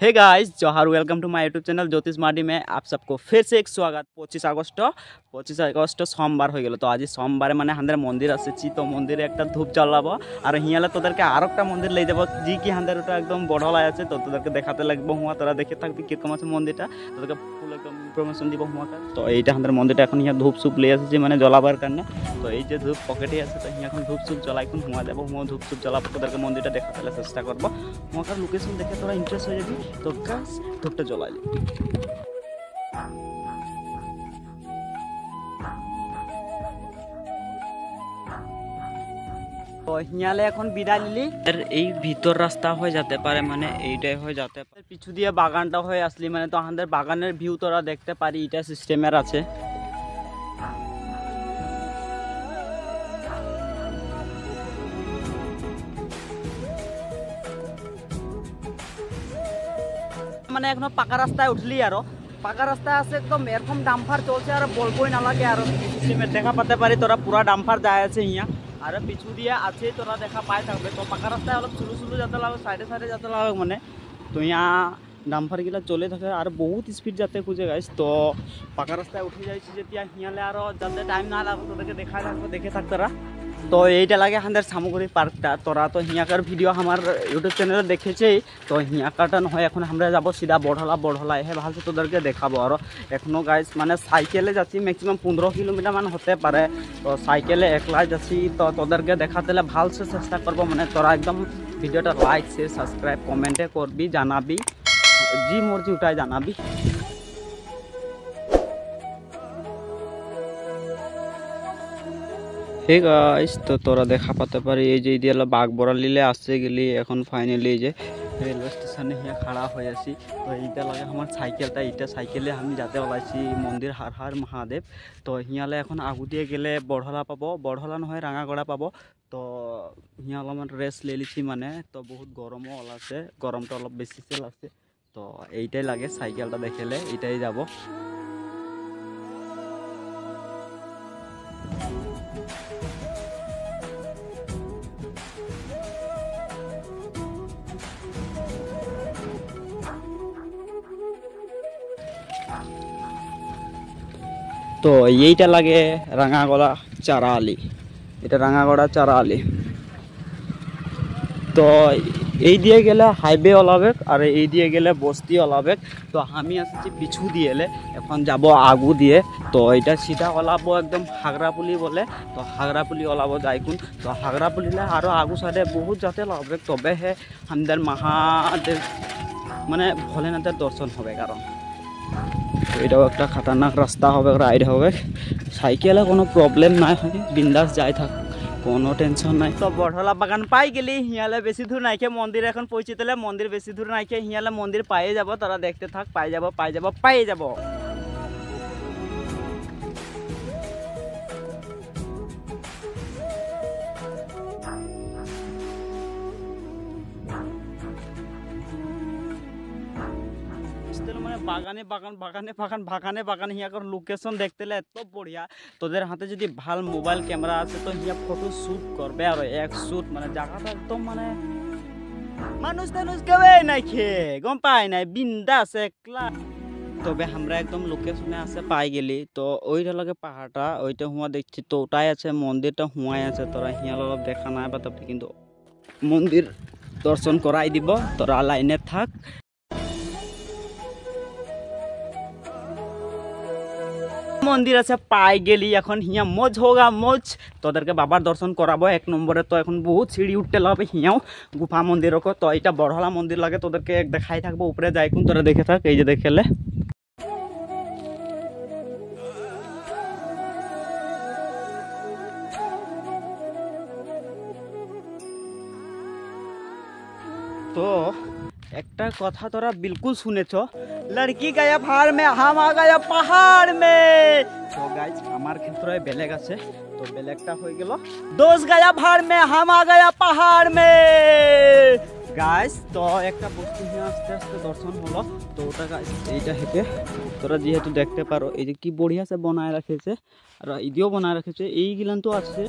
Hey guys Johar welcome to my YouTube channel Jyotish Mardi में आप सबको फिर से एक स्वागत। 25 আগস্ট सोमवार हो गल। तो आज सोमवार माने हांदेर मंदिर आसेछि तो मंदिरे एक धूप जलाबो और हियाले तोदेरके आरो एकटा मंदिर ले जाबो जी कि हांदेर ओटा एकदम बड़ला आछे। तो तोदेरके देखाते लागबो हुआ तोरा देखे थाकबि किरकम आछे मंदिरटा तोदेरके फुल एकदम इनफरमेशन दिबो हुआटा। तो এইটা हांदेर मंदिरटा এখন हिया धूप सूप ले आसेछि माने जलाबार कारणे। तो এই যে धूप पकेटे आछे तो हिया এখন धूप सूप जलाई कोन हुआ जाबो हुआ धूप सूप जलाबो तोदेरके मंदिरटा देखाते चेष्टा करबो। हुआकार लोकेशन देखे तोरा इंटरेस्ट हो जाबि। तो गाइस धूपटा जलाई तो हियाले এখন বিদায় লিলি আর এই ভিতর রাস্তা হয়ে যেতে পারে মানে এইটাই হয়ে যেতে পারে পিছু দিয়ে বাগানটা হয়ে আসলি মানে তো আমাদের বাগানের ভিউ তোরা দেখতে পারি এটা সিস্টেমের আছে। মানে এখনো পাকা রাস্তায় উঠলি আর পাকা রাস্তা আছে একদম এরকম ডাম্পার চলছে আর বলবই না লাগে আর সিস্টেমের দেখা পাতে পারি তোরা পুরা ডাম্পার যায় আছে হিয়া আর পিছু দিয়ে আছে তোরা দেখা পায় থাকবে। তো পাকা রাস্তায় অলপ চুলু চুলু যেতে লাগবে সাইডে সাইডে যেতে লাগবে মানে তো ইয়া ডাম্পারগুলা চলে থাকে আর বহুত স্পিড যাতে খুঁজে গাইস। তো পাকা রাস্তায় উঠে যাইছি যেতিয়া হিয়ালে আর যাতে টাইম না লাগবে তোদেরকে দেখায় থাকবো দেখে থাক তোরা। তো এইটা লাগে আমাদের সামগ্রী পার্কটা তোরা তো হিয়াকার ভিডিও আমার ইউটিউব চ্যানেলে দেখেছেই। তো হিয়াকাটা নহয় এখন আমরা যাব সিধা বড়হলা এহে ভালছে তোদেরকে দেখাবো। আর এখনো গাইস মানে সাইকেলে যাচ্ছি ম্যাক্সিমাম 15 কিলোমিটার মান হতে পারে। তো সাইকেলে একলাই যাচ্ছি তো তোদেরকে দেখাতে ভালসে চেষ্টা করবো মানে তোরা একদম ভিডিওটা লাইক শেয়ার সাবস্ক্রাইব কমেন্টে করবি জানাবি জি মর্জি ওটাই জানাবি। हे गाइस तो तोरा देखा पाते पारी এই যে ইদিয়ালা বাগবড়া লিলে আসছে গেলি এখন ফাইনালি এই যে রেলওয়ে স্টেশনে হিয়া খাড়া হয়ে আছি। তো এইটা লাগে আমার সাইকেলটা এইটা সাইকেলে আমি যাতে ওলাইছি মন্দির হার হার মহাদেব। তো হিয়ালে এখন আগু দিয়ে গেলে বড়হলা পাবো বড়হলা নহয় রাঙাগড়া পাবো। তো হিয়া অলপমান রেস্ট ले লিছি মানে তো বহুত গরমও ওলাছে গরমটা অলপ বেশিছে লাগছে। তো এইটাই লাগে সাইকেলটা দেখেলে এইটাই যাব। তো এইটা লাগে রাঙাগড়া চারা আলি এটা রাঙাগড়া চারা আলি। তো এই দিয়ে গেলে হাইওয়ে ওলাবে আর এই দিয়ে গেলে বস্তি ওলাবে। তো আমি আসছি পিছু দিয়ে এলে এখন যাব আগু দিয়ে। তো এটা সিধা ওলাবো একদম হাগরাপুলি বলে। তো হাগরাপুলি ওলাবো যাইকুন। তো হাগরাপুলিলে আরও আগু সাইডে বহুত যাতে লাগবে তবে হে আমাদের মহাদেব মানে ভোলেনাথের দর্শন হবে। কারণ এটাও একটা খাতারনাক রাস্তা হবে রাইড হবে সাইকেলে কোনো প্রবলেম নাই হয় বিন্দাস যাই থাক কোনো টেনশন নাই। তো বড়হলা বাগান পাই গেলি হিয়ালে বেশি দূর নাইকে মন্দির এখন পৌঁছিতেলে মন্দির বেশি দূর নাইকে হিয়ালে মন্দির পাইয়ে যাব তোরা দেখতে থাক পাই যাব। মানে বাগানে বাগান বাগানে বাগান বাগানে বাগান হিয়াকার লোকেশন দেখতে এত বড়িয়া। তোদের হাতে যদি ভাল মোবাইল ক্যামেরা আছে তো হিয়া ফটো শুট করবে আর এক শুট মানে জায়গাটা একদম মানে মানুষ টানুষ কেউ নাই খেয়ে গম পাই নাই বিন্দাস একলা। তবে আমরা একদম লোকেশনে আছে পাই গেলি। তো ওইটা লাগে পাহাড়টা ওইটা হুয়া দেখছি তো ওটাই আছে মন্দিরটা হুয়াই আছে তোরা হিয়াল অলপ দেখা নাই বা তবে কিন্তু মন্দির দর্শন করাই দিব তোরা লাইনে থাক। মন্দির আছে পাই গেলি এখন হিয়া মজ হোগা মজ তোদেরকে বাবার দর্শন করাবো। এক নম্বরে তো এখন বহুত সিঁড়ি উঠতে লাগবে হিয়াও গুফা মন্দিরকে। তো এটা বড়হলা মন্দির লাগে তোদেরকে দেখাই থাকবো উপরে যাইকুন তোরা দেখে থাক এই যে দেখেলে। তো একটা কথা তোরা বিলকুল শুনেছ লড়কি গায়া ভাড় মে হাম আ গায়া পাহাড় মে। তো গাইস আমার ক্ষেত্রে বেলেগ আছে তো বেলেগটা হয়ে গেল দোষ গায়া ভাড় মে হাম আ গায়া পাহাড় মে। গাইস তো একটা বস্তু নিয়ে আস্তে আস্তে দর্শন হলো। তো ওটা গাইস এইটা হেঁটে তোরা যেহেতু দেখতে পারো এই যে কি বড়িয়া সে বানায় রাখেছে আর ইদিও বানায় রাখেছে এইগুলান তো আছে।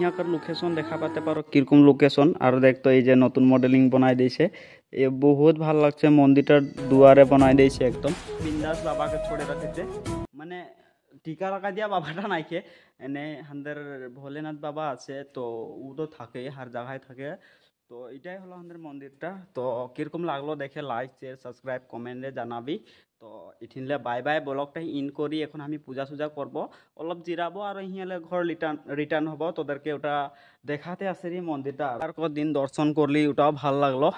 হিয়াকার লোকেশন দেখা পাতে পারো কিরকম লোকেশন। আর দেখতো এই যে নতুন মডেলিং বানাই দিয়েছে, এ বহুত ভাল লাগছে। মন্দিরটার দুয়ারে বানাই দিয়েছে একদম বিন্দাস, বাবাকে ছড়ে রাখেছে। মানে টিকা রাখা দিয়া বাবাটা নাইকে, এনে আমাদের ভোলেনাথ বাবা আছে, তো ও তো থাকে হার জায়গায় থাকে। তো এটাই হলো আমাদের মন্দিরটা। তো কিরকম লাগলো দেখে লাইক শেয়ার সাবস্ক্রাইব কমেন্টে জানাবি। তো এঠিনলে বাই বাই, ব্লগটা ইন করি। এখন আমি পূজা সুজা করব, অলপ জিরাবো আর হিয়ালে ঘর রিটার্ন হব। তোদেরকে ওটা দেখাতে আসেরি মন্দিরটা আর কদিন দর্শন করলি, ওটাও ভাল লাগলো।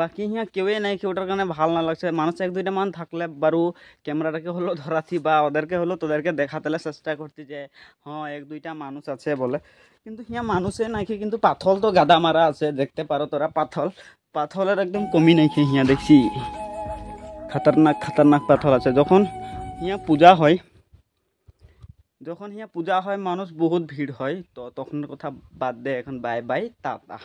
বাকি হিয়া কেউই নাই কি ওটার কারণে ভাল না লাগছে। মানুষ এক দুইটা মান থাকলে বারু ক্যামেরাটাকে হলো ধরাছি বা ওদেরকে হলো তোদেরকে দেখাতে চেষ্টা করছি যে হ্যাঁ এক দুইটা মানুষ আছে বলে, কিন্তু হিয়া মানুষে নাকি। কিন্তু পাথল তো গাদা মারা আছে, দেখতে পারো তোরা। পাথলের একদম কমি নাকি হিয়া দেখছি, খাতারনাক খাতারনাক পাথর আছে। যখন হিয়া পূজা হয় মানুষ বহুত ভিড় হয়। তো তখন কথা বাদ দে, এখন বাই বাই টাটা।